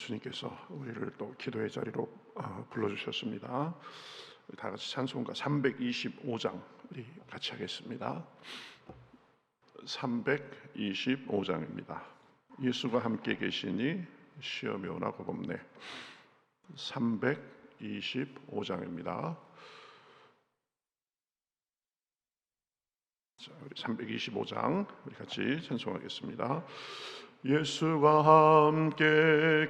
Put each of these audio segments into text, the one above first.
주님께서 우리를 또 기도의 자리로 불러주셨습니다. 다 같이 찬송가 325장 우리 같이 하겠습니다. 325장입니다. 예수가 함께 계시니 시험이 오나 겁없네. 325장입니다. 자, 우리 325장 우리 같이 찬송하겠습니다. 예수가 함께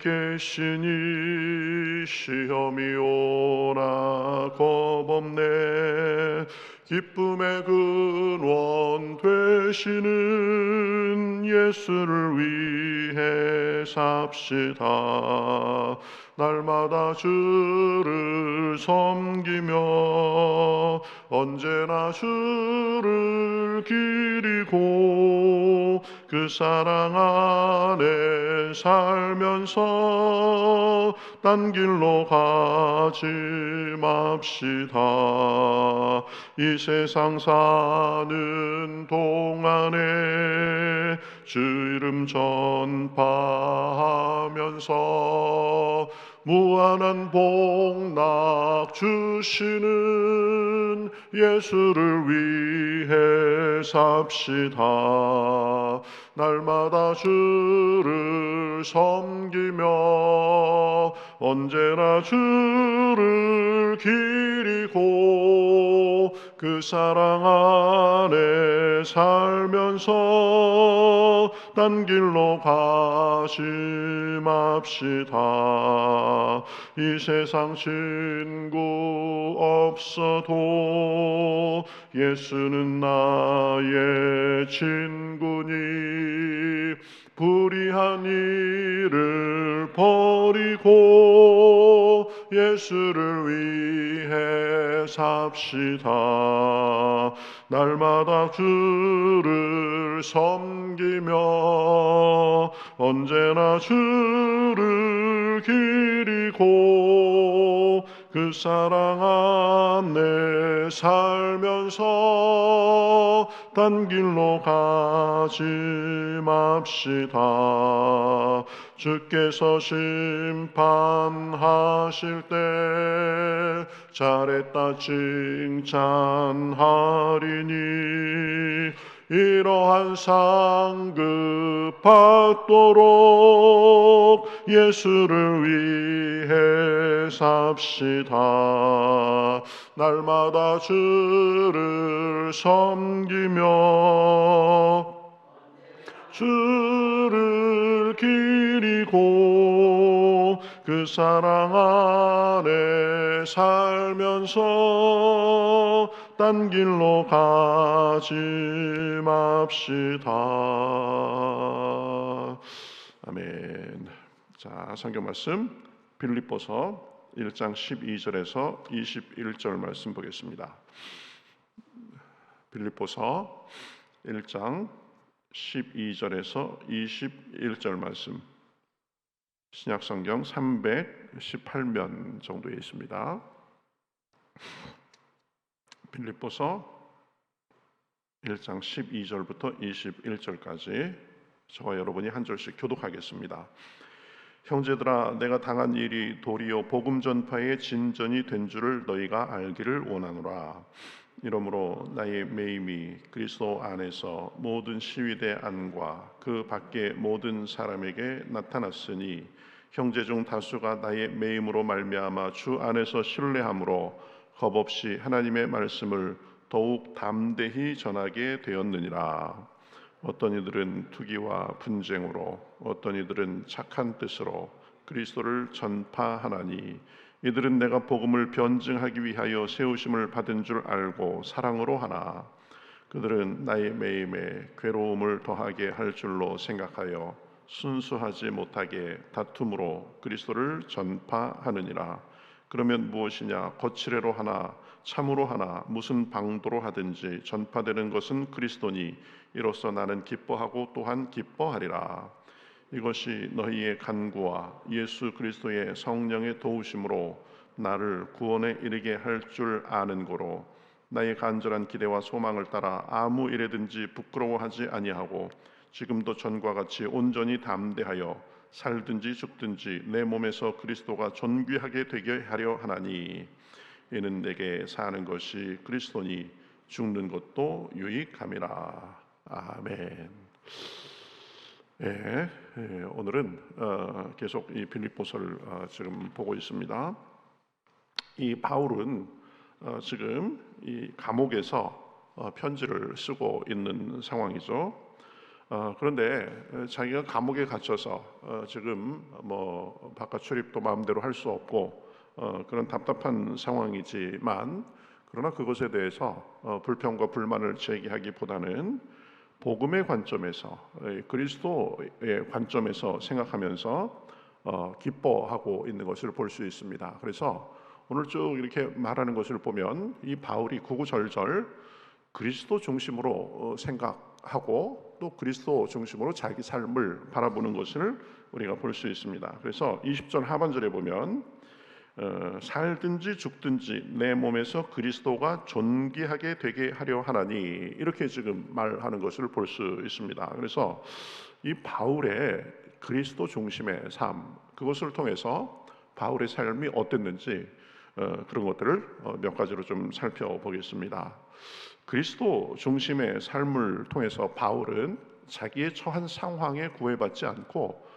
계시니 시험이 오나 겁없네. 기쁨의 근원 되시는 예수를 위해 삽시다. 날마다 주를 섬기며 언제나 주를 기리고 그 사랑 안에 살면서 딴 길로 가지 맙시다. 이 세상 사는 동안에 주 이름 전파하면서 무한한 복락 주시는 예수를 위해 삽시다. 날마다 주를 섬기며 언제나 주를 기리고 그 사랑 안에 살면서 딴 길로 가지 맙시다. 이 세상 친구 없어도 예수는 나의 친구니 불의한 일을 버리고 예수를 위해 삽시다. 날마다 주를 섬기며 언제나 주를 기리고 그 사랑 안에 살면서 딴 길로 가지 맙시다. 주께서 심판하실 때 잘했다 칭찬하리니 이러한 상급 받도록 예수를 위해 삽시다. 날마다 주를 섬기며 주를 기리고 그 사랑 안에 살면서 딴 길로 가지 맙시다. 아멘. 자, 성경 말씀 빌립보서 1장 12절에서 21절 말씀 보겠습니다. 빌립보서 1장 12절에서 21절 말씀, 신약성경 318면 정도에 있습니다. 빌립보서 1장 12절부터 21절까지 저와 여러분이 한 절씩 교독하겠습니다. 형제들아, 내가 당한 일이 도리어 복음 전파의 진전이 된 줄을 너희가 알기를 원하노라. 이러므로 나의 매임이 그리스도 안에서 모든 시위대 안과 그 밖의 모든 사람에게 나타났으니 형제 중 다수가 나의 매임으로 말미암아 주 안에서 신뢰함으로 겁없이 하나님의 말씀을 더욱 담대히 전하게 되었느니라. 어떤 이들은 투기와 분쟁으로, 어떤 이들은 착한 뜻으로 그리스도를 전파하나니 이들은 내가 복음을 변증하기 위하여 세우심을 받은 줄 알고 사랑으로 하나 그들은 나의 매임에 괴로움을 더하게 할 줄로 생각하여 순수하지 못하게 다툼으로 그리스도를 전파하느니라. 그러면 무엇이냐? 거칠애로 하나 참으로 하나 무슨 방도로 하든지 전파되는 것은 그리스도니 이로써 나는 기뻐하고 또한 기뻐하리라. 이것이 너희의 간구와 예수 그리스도의 성령의 도우심으로 나를 구원에 이르게 할 줄 아는 고로 나의 간절한 기대와 소망을 따라 아무 일에든지 부끄러워하지 아니하고 지금도 전과 같이 온전히 담대하여 살든지 죽든지 내 몸에서 그리스도가 존귀하게 되게 하려 하나니 이는 내게 사는 것이 그리스도니 죽는 것도 유익함이라. 아멘. 예, 오늘은 계속 이 빌립보서를 지금 보고 있습니다. 이 바울은 지금 이 감옥에서 편지를 쓰고 있는 상황이죠. 그런데 자기가 감옥에 갇혀서 지금 뭐 바깥 출입도 마음대로 할 수 없고 그런 답답한 상황이지만, 그러나 그것에 대해서 불평과 불만을 제기하기보다는 복음의 관점에서, 그리스도의 관점에서 생각하면서 기뻐하고 있는 것을 볼 수 있습니다. 그래서 오늘 쭉 이렇게 말하는 것을 보면 이 바울이 구구절절 그리스도 중심으로 생각하고 또 그리스도 중심으로 자기 삶을 바라보는 것을 우리가 볼 수 있습니다. 그래서 20절 하반절에 보면 살든지 죽든지 내 몸에서 그리스도가 존귀하게 되게 하려 하나니, 이렇게 지금 말하는 것을 볼 수 있습니다. 그래서 이 바울의 그리스도 중심의 삶, 그것을 통해서 바울의 삶이 어땠는지 그런 것들을 몇 가지로 좀 살펴보겠습니다. 그리스도 중심의 삶을 통해서 바울은 자기의 처한 상황에 구애받지 않고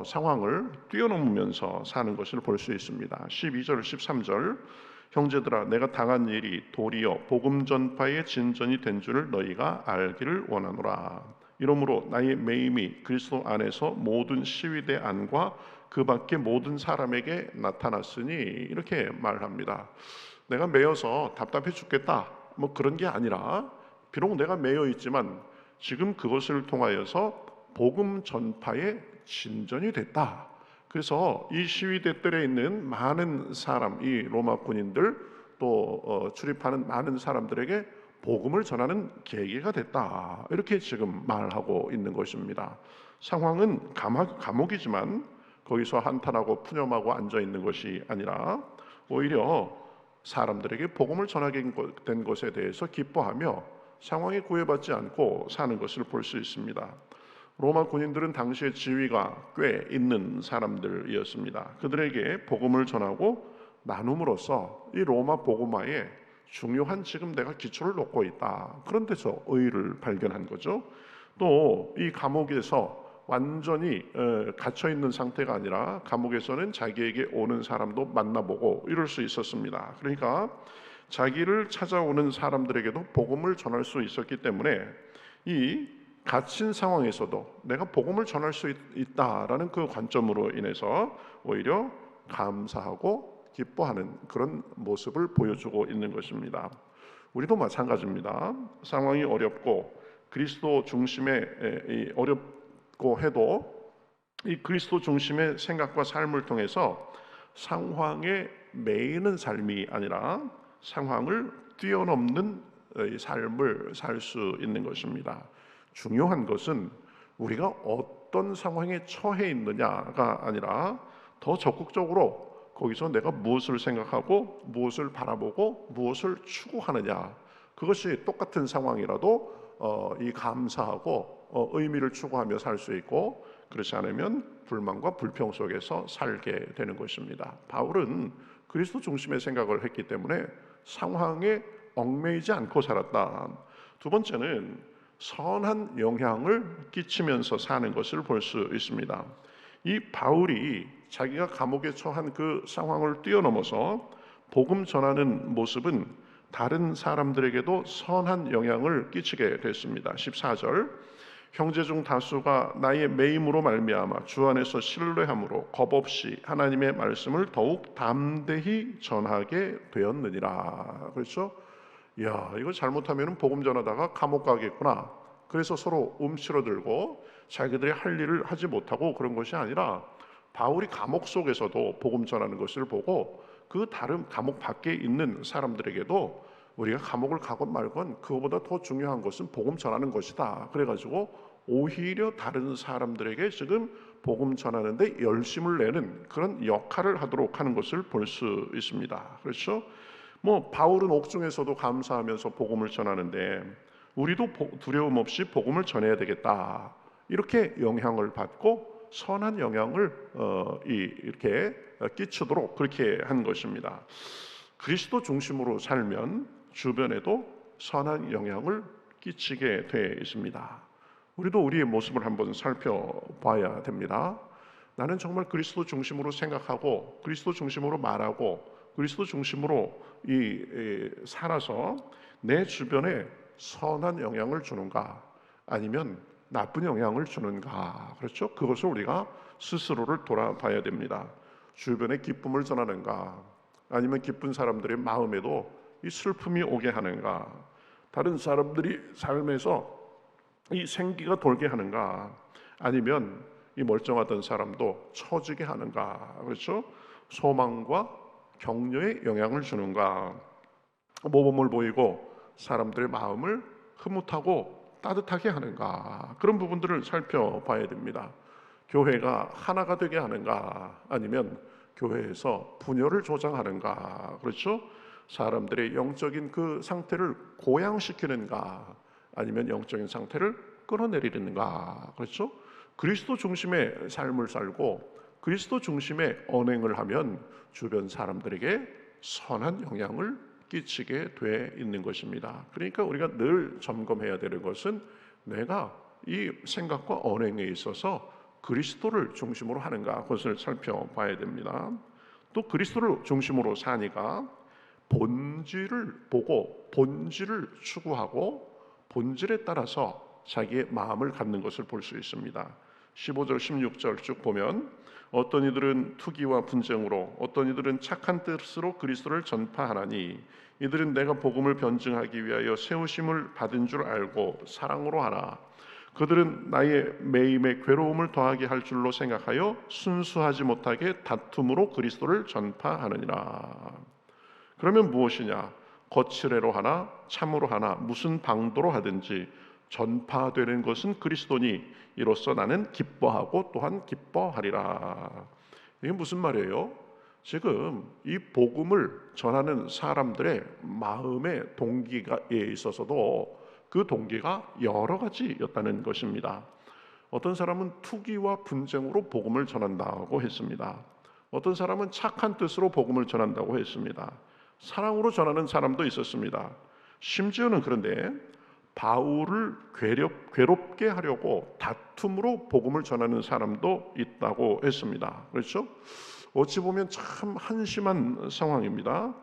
상황을 뛰어넘으면서 사는 것을 볼 수 있습니다. 12절, 13절 형제들아 내가 당한 일이 도리어 복음 전파의 진전이 된 줄을 너희가 알기를 원하노라. 이러므로 나의 매임이 그리스도 안에서 모든 시위대 안과 그 밖의 모든 사람에게 나타났으니, 이렇게 말합니다. 내가 매여서 답답해 죽겠다 뭐 그런 게 아니라, 비록 내가 매여 있지만 지금 그것을 통하여서 복음 전파의 진전이 됐다. 그래서 이 시위대들에 있는 많은 사람, 이 로마 군인들 또 출입하는 많은 사람들에게 복음을 전하는 계기가 됐다. 이렇게 지금 말하고 있는 것입니다. 상황은 감옥이지만 거기서 한탄하고 푸념하고 앉아 있는 것이 아니라 오히려 사람들에게 복음을 전하게 된 것에 대해서 기뻐하며 상황에 구애받지 않고 사는 것을 볼 수 있습니다. 로마 군인들은 당시에 지위가 꽤 있는 사람들이었습니다. 그들에게 복음을 전하고 나눔으로써 이 로마 복음화에 중요한 지금 내가 기초를 놓고 있다, 그런 데서 의의를 발견한 거죠. 또 이 감옥에서 완전히 갇혀 있는 상태가 아니라 감옥에서는 자기에게 오는 사람도 만나보고 이럴 수 있었습니다. 그러니까 자기를 찾아오는 사람들에게도 복음을 전할 수 있었기 때문에 이 갇힌 상황에서도 내가 복음을 전할 수 있다라는 그 관점으로 인해서 오히려 감사하고 기뻐하는 그런 모습을 보여주고 있는 것입니다. 우리도 마찬가지입니다. 상황이 어렵고 그리스도 중심의 어렵고 해도 이 그리스도 중심의 생각과 삶을 통해서 상황에 매이는 삶이 아니라 상황을 뛰어넘는 삶을 살 수 있는 것입니다. 중요한 것은 우리가 어떤 상황에 처해 있느냐가 아니라 더 적극적으로 거기서 내가 무엇을 생각하고 무엇을 바라보고 무엇을 추구하느냐, 그것이 똑같은 상황이라도 이 감사하고 의미를 추구하며 살 수 있고, 그렇지 않으면 불만과 불평 속에서 살게 되는 것입니다. 바울은 그리스도 중심의 생각을 했기 때문에 상황에 얽매이지 않고 살았다. 두 번째는 선한 영향을 끼치면서 사는 것을 볼 수 있습니다. 이 바울이 자기가 감옥에 처한 그 상황을 뛰어넘어서 복음 전하는 모습은 다른 사람들에게도 선한 영향을 끼치게 됐습니다. 14절 형제 중 다수가 나의 매임으로 말미암아 주 안에서 신뢰함으로 겁없이 하나님의 말씀을 더욱 담대히 전하게 되었느니라. 그렇죠? 야, 이거 잘못하면 복음 전하다가 감옥 가겠구나. 그래서 서로 움츠러들고 자기들이 할 일을 하지 못하고 그런 것이 아니라, 바울이 감옥 속에서도 복음 전하는 것을 보고 그 다른 감옥 밖에 있는 사람들에게도 우리가 감옥을 가건 말건 그거보다 더 중요한 것은 복음 전하는 것이다. 그래가지고 오히려 다른 사람들에게 지금 복음 전하는데 열심을 내는 그런 역할을 하도록 하는 것을 볼 수 있습니다. 그렇죠? 뭐 바울은 옥중에서도 감사하면서 복음을 전하는데 우리도 두려움 없이 복음을 전해야 되겠다, 이렇게 영향을 받고 선한 영향을 이렇게 끼치도록 그렇게 한 것입니다. 그리스도 중심으로 살면 주변에도 선한 영향을 끼치게 돼 있습니다. 우리도 우리의 모습을 한번 살펴봐야 됩니다. 나는 정말 그리스도 중심으로 생각하고 그리스도 중심으로 말하고 그리스도 중심으로 살아서 내 주변에 선한 영향을 주는가, 아니면 나쁜 영향을 주는가. 그렇죠? 그것을 우리가 스스로를 돌아봐야 됩니다. 주변에 기쁨을 전하는가, 아니면 기쁜 사람들의 마음에도 이 슬픔이 오게 하는가, 다른 사람들이 삶에서 이 생기가 돌게 하는가, 아니면 이 멀쩡하던 사람도 처지게 하는가. 그렇죠? 소망과 격려에 영향을 주는가, 모범을 보이고 사람들의 마음을 흐뭇하고 따뜻하게 하는가. 그런 부분들을 살펴봐야 됩니다. 교회가 하나가 되게 하는가, 아니면 교회에서 분열을 조장하는가. 그렇죠? 사람들의 영적인 그 상태를 고양시키는가, 아니면 영적인 상태를 끌어내리는가. 그렇죠? 그리스도 중심의 삶을 살고 그리스도 중심의 언행을 하면 주변 사람들에게 선한 영향을 끼치게 돼 있는 것입니다. 그러니까 우리가 늘 점검해야 되는 것은 내가 이 생각과 언행에 있어서 그리스도를 중심으로 하는가, 그것을 살펴봐야 됩니다. 또 그리스도를 중심으로 사니까 본질을 보고 본질을 추구하고 본질에 따라서 자기의 마음을 갖는 것을 볼 수 있습니다. 15절 16절 쭉 보면 어떤 이들은 투기와 분쟁으로, 어떤 이들은 착한 뜻으로 그리스도를 전파하나니 이들은 내가 복음을 변증하기 위하여 세우심을 받은 줄 알고 사랑으로 하나, 그들은 나의 매임에 괴로움을 더하게 할 줄로 생각하여 순수하지 못하게 다툼으로 그리스도를 전파하느니라. 그러면 무엇이냐? 거칠애로 하나 참으로 하나 무슨 방도로 하든지 전파되는 것은 그리스도니 이로써 나는 기뻐하고 또한 기뻐하리라. 이게 무슨 말이에요? 지금 이 복음을 전하는 사람들의 마음의 동기에 있어서도 그 동기가 여러 가지였다는 것입니다. 어떤 사람은 투기와 분쟁으로 복음을 전한다고 했습니다. 어떤 사람은 착한 뜻으로 복음을 전한다고 했습니다. 사랑으로 전하는 사람도 있었습니다. 심지어는 그런데 바울을 괴롭게 하려고 다툼으로 복음을 전하는 사람도 있다고 했습니다. 그렇죠? 어찌 보면 참 한심한 상황입니다.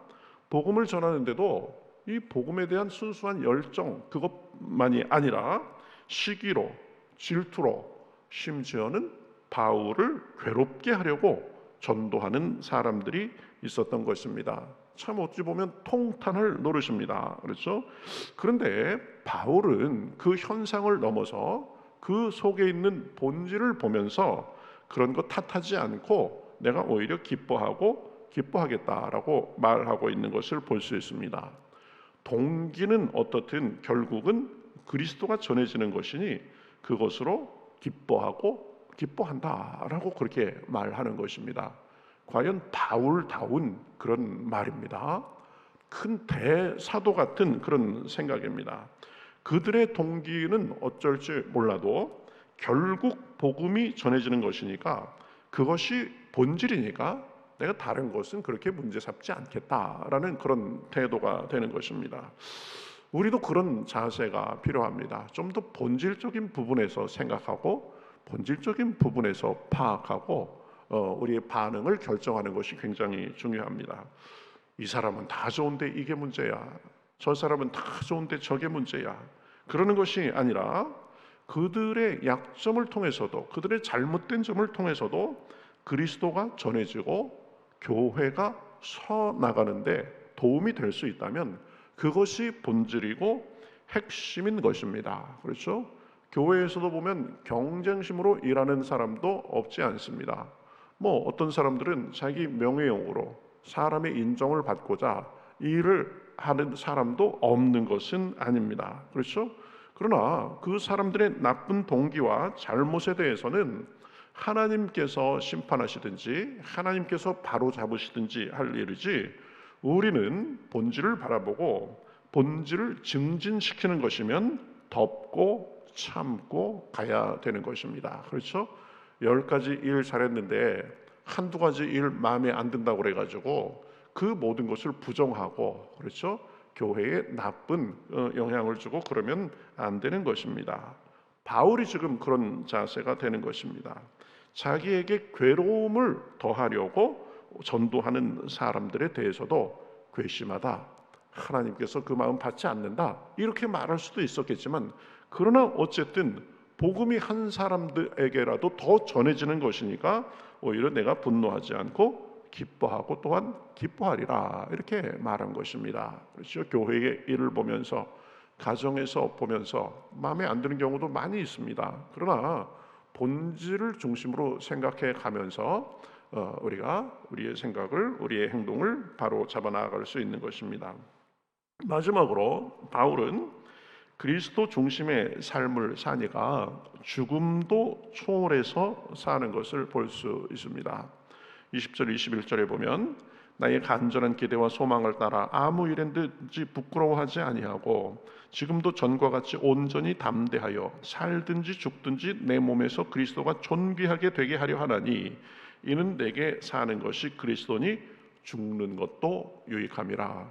복음을 전하는데도 이 복음에 대한 순수한 열정, 그것만이 아니라 시기로, 질투로, 심지어는 바울을 괴롭게 하려고 전도하는 사람들이 있었던 것입니다. 참 어찌 보면 통탄을 노릇입니다. 그렇죠? 그런데 바울은 그 현상을 넘어서 그 속에 있는 본질을 보면서 그런 거 탓하지 않고 내가 오히려 기뻐하겠다라고 말하고 있는 것을 볼 수 있습니다. 동기는 어떻든 결국은 그리스도가 전해지는 것이니 그것으로 기뻐한다라고 그렇게 말하는 것입니다. 과연 바울다운 그런 말입니다. 큰 대사도 같은 그런 생각입니다. 그들의 동기는 어쩔지 몰라도 결국 복음이 전해지는 것이니까, 그것이 본질이니까 내가 다른 것은 그렇게 문제 삼지 않겠다라는 그런 태도가 되는 것입니다. 우리도 그런 자세가 필요합니다. 좀 더 본질적인 부분에서 생각하고 본질적인 부분에서 파악하고 우리의 반응을 결정하는 것이 굉장히 중요합니다. 이 사람은 다 좋은데 이게 문제야, 저 사람은 다 좋은데 저게 문제야, 그러는 것이 아니라 그들의 약점을 통해서도, 그들의 잘못된 점을 통해서도 그리스도가 전해지고 교회가 서 나가는데 도움이 될 수 있다면 그것이 본질이고 핵심인 것입니다. 그렇죠? 교회에서도 보면 경쟁심으로 일하는 사람도 없지 않습니다. 뭐 어떤 사람들은 자기 명예욕으로 사람의 인정을 받고자 일을 하는 사람도 없는 것은 아닙니다. 그렇죠? 그러나 그 사람들의 나쁜 동기와 잘못에 대해서는 하나님께서 심판하시든지 하나님께서 바로 잡으시든지 할 일이지, 우리는 본질을 바라보고 본질을 증진시키는 것이면 덮고 참고 가야 되는 것입니다. 그렇죠? 10가지 일 잘했는데 한두 가지 일 마음에 안 든다고 그래가지고 그 모든 것을 부정하고, 그렇죠? 교회에 나쁜 영향을 주고 그러면 안 되는 것입니다. 바울이 지금 그런 자세가 되는 것입니다. 자기에게 괴로움을 더하려고 전도하는 사람들에 대해서도 괘씸하다, 하나님께서 그 마음 받지 않는다, 이렇게 말할 수도 있었겠지만, 그러나 어쨌든 복음이 한 사람들에게라도 더 전해지는 것이니까 오히려 내가 분노하지 않고 기뻐하고 또한 기뻐하리라, 이렇게 말한 것입니다. 그렇죠? 교회의 일을 보면서, 가정에서 보면서 마음에 안 드는 경우도 많이 있습니다. 그러나 본질을 중심으로 생각해 가면서 우리가 우리의 생각을, 우리의 행동을 바로 잡아 나아갈 수 있는 것입니다. 마지막으로 바울은 그리스도 중심의 삶을 사니까 죽음도 초월해서 사는 것을 볼 수 있습니다. 20절 21절에 보면 나의 간절한 기대와 소망을 따라 아무 일엔든지 부끄러워하지 아니하고 지금도 전과 같이 온전히 담대하여 살든지 죽든지 내 몸에서 그리스도가 존귀하게 되게 하려 하나니 이는 내게 사는 것이 그리스도니 죽는 것도 유익함이라.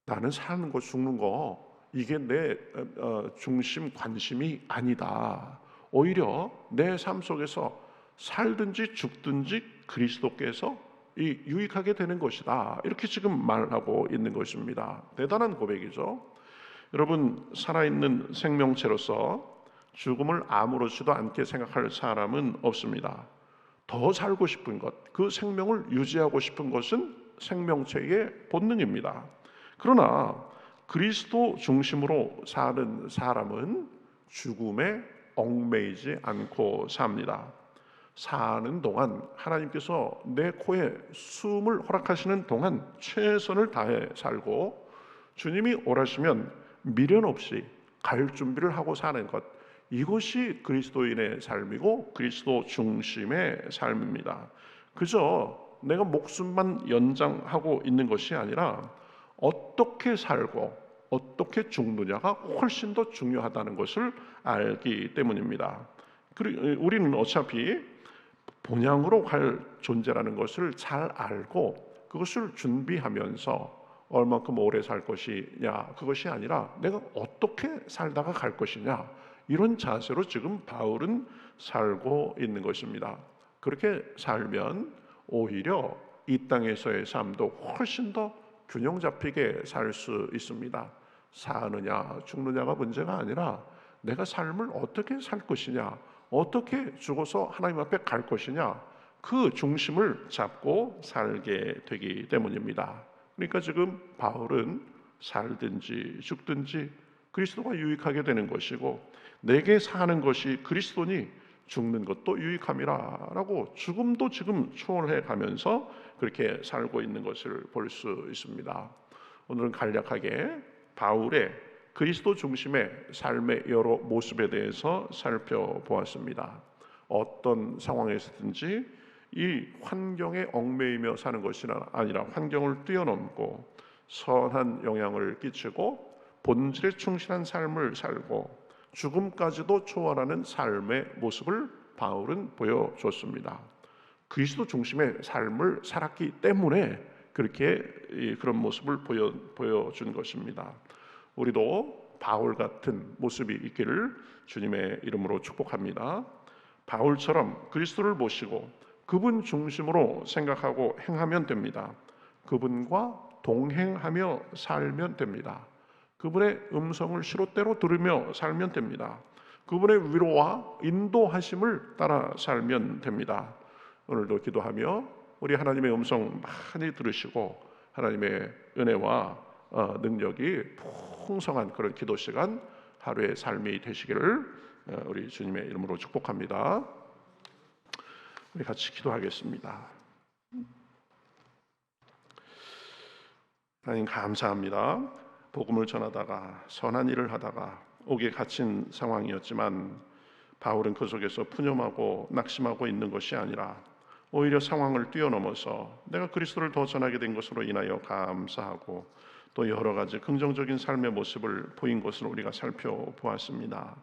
나는 사는 거 죽는 거 이게 내 중심 관심이 아니다. 오히려 내 삶 속에서 살든지 죽든지 그리스도께서 이 유익하게 되는 것이다, 이렇게 지금 말하고 있는 것입니다. 대단한 고백이죠. 여러분, 살아있는 생명체로서 죽음을 아무렇지도 않게 생각할 사람은 없습니다. 더 살고 싶은 것, 그 생명을 유지하고 싶은 것은 생명체의 본능입니다. 그러나 그리스도 중심으로 사는 사람은 죽음에 얽매이지 않고 삽니다. 사는 동안 하나님께서 내 코에 숨을 허락하시는 동안 최선을 다해 살고, 주님이 오라시면 미련 없이 갈 준비를 하고 사는 것, 이것이 그리스도인의 삶이고 그리스도 중심의 삶입니다. 그저 내가 목숨만 연장하고 있는 것이 아니라 어떻게 살고 어떻게 죽느냐가 훨씬 더 중요하다는 것을 알기 때문입니다. 우리는 어차피 본향으로 갈 존재라는 것을 잘 알고 그것을 준비하면서 얼만큼 오래 살 것이냐, 그것이 아니라 내가 어떻게 살다가 갈 것이냐, 이런 자세로 지금 바울은 살고 있는 것입니다. 그렇게 살면 오히려 이 땅에서의 삶도 훨씬 더 균형 잡히게 살 수 있습니다. 사느냐 죽느냐가 문제가 아니라 내가 삶을 어떻게 살 것이냐, 어떻게 죽어서 하나님 앞에 갈 것이냐, 그 중심을 잡고 살게 되기 때문입니다. 그러니까 지금 바울은 살든지 죽든지 그리스도가 유익하게 되는 것이고 내게 사는 것이 그리스도니 죽는 것도 유익함이라 라고 죽음도 지금 초월해 가면서 그렇게 살고 있는 것을 볼 수 있습니다. 오늘은 간략하게 바울의 그리스도 중심의 삶의 여러 모습에 대해서 살펴보았습니다. 어떤 상황에서든지 이 환경에 얽매이며 사는 것이 아니라 환경을 뛰어넘고 선한 영향을 끼치고 본질에 충실한 삶을 살고 죽음까지도 초월하는 삶의 모습을 바울은 보여줬습니다. 그리스도 중심의 삶을 살았기 때문에 그렇게 그런 모습을 보여준 것입니다. 우리도 바울 같은 모습이 있기를 주님의 이름으로 축복합니다. 바울처럼 그리스도를 모시고 그분 중심으로 생각하고 행하면 됩니다. 그분과 동행하며 살면 됩니다. 그분의 음성을 시롯대로 들으며 살면 됩니다. 그분의 위로와 인도하심을 따라 살면 됩니다. 오늘도 기도하며 우리 하나님의 음성 많이 들으시고 하나님의 은혜와 능력이 풍성한 그런 기도 시간, 하루의 삶이 되시기를 우리 주님의 이름으로 축복합니다. 우리 같이 기도하겠습니다. 하나님 감사합니다. 복음을 전하다가 선한 일을 하다가 옥에 갇힌 상황이었지만 바울은 그 속에서 푸념하고 낙심하고 있는 것이 아니라 오히려 상황을 뛰어넘어서 내가 그리스도를 더 전하게 된 것으로 인하여 감사하고 또 여러 가지 긍정적인 삶의 모습을 보인 것을 우리가 살펴보았습니다.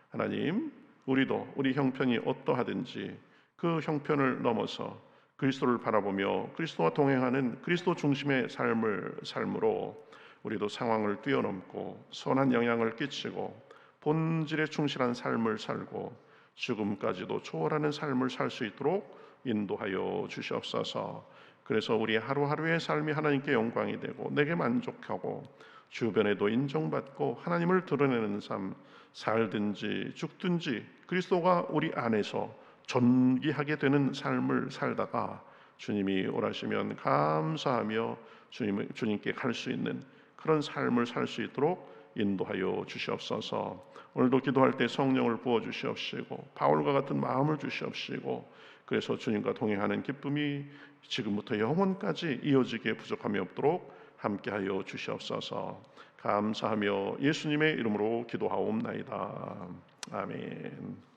하나님, 우리도 우리 형편이 어떠하든지 그 형편을 넘어서 그리스도를 바라보며 그리스도와 동행하는 그리스도 중심의 삶을 삶으로 우리도 상황을 뛰어넘고 선한 영향을 끼치고 본질에 충실한 삶을 살고 죽음까지도 초월하는 삶을 살 수 있도록 인도하여 주시옵소서. 그래서 우리 하루하루의 삶이 하나님께 영광이 되고 내게 만족하고 주변에도 인정받고 하나님을 드러내는 삶, 살든지 죽든지 그리스도가 우리 안에서 존귀하게 되는 삶을 살다가 주님이 오라시면 감사하며 주님께 갈 수 있는 그런 삶을 살 수 있도록 인도하여 주시옵소서. 오늘도 기도할 때 성령을 부어 주시옵시고 바울과 같은 마음을 주시옵시고 그래서 주님과 동행하는 기쁨이 지금부터 영원까지 이어지기에 부족함이 없도록 함께하여 주시옵소서. 감사하며 예수님의 이름으로 기도하옵나이다. 아멘.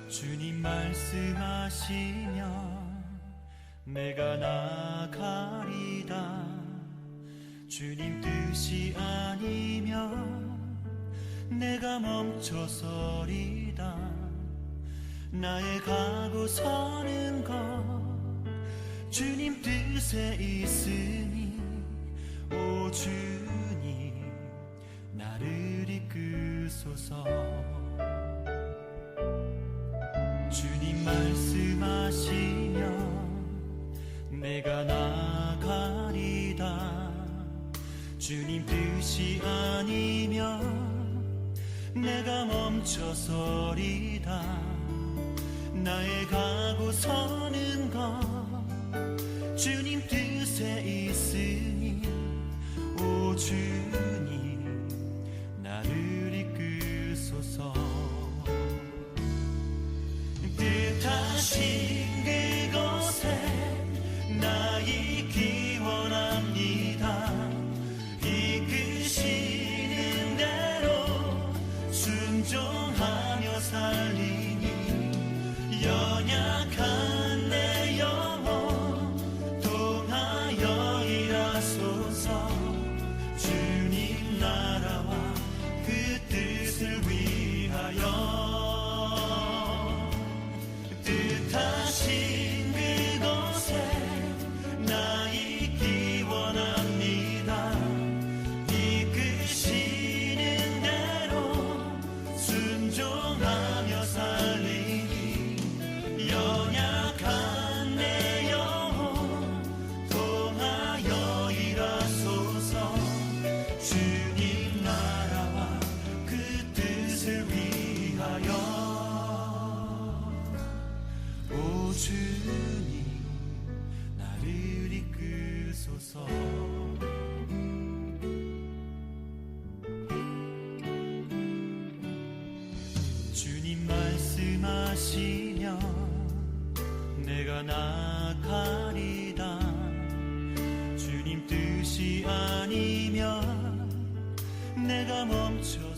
주님 말씀하시면 내가 나가리다. 주님 뜻이 아니면 내가 멈춰서리다. 나의 가고 서는 것 주님 뜻에 있으니 오 주님 나를 이끄소서. 주님 말씀하시면 내가 나가리다. 주님 뜻이 아니면 내가 멈춰서리다. 나의 가고 서는 것 주님 뜻에 있으니 오 주님 나를 이끄소서. 뜻하신 그곳에 나 있기 원합니다. 이끄시는 대로 순종하며 살리니 연약한 내 영혼 통하여 일하소서. 주님 나라와 그 뜻을 위하여 뜻하신 그곳에 나 있기 원합니다. 이끄시는 대로 순종하며 살리니 연약한 내 영혼 통하여 일하소서. 주님 나라와 그 뜻을 위하여 오 주님 나를 이끄소서. 주님 말씀하시면 내가 나가리다. 주님 뜻이 아니면 내가 멈춰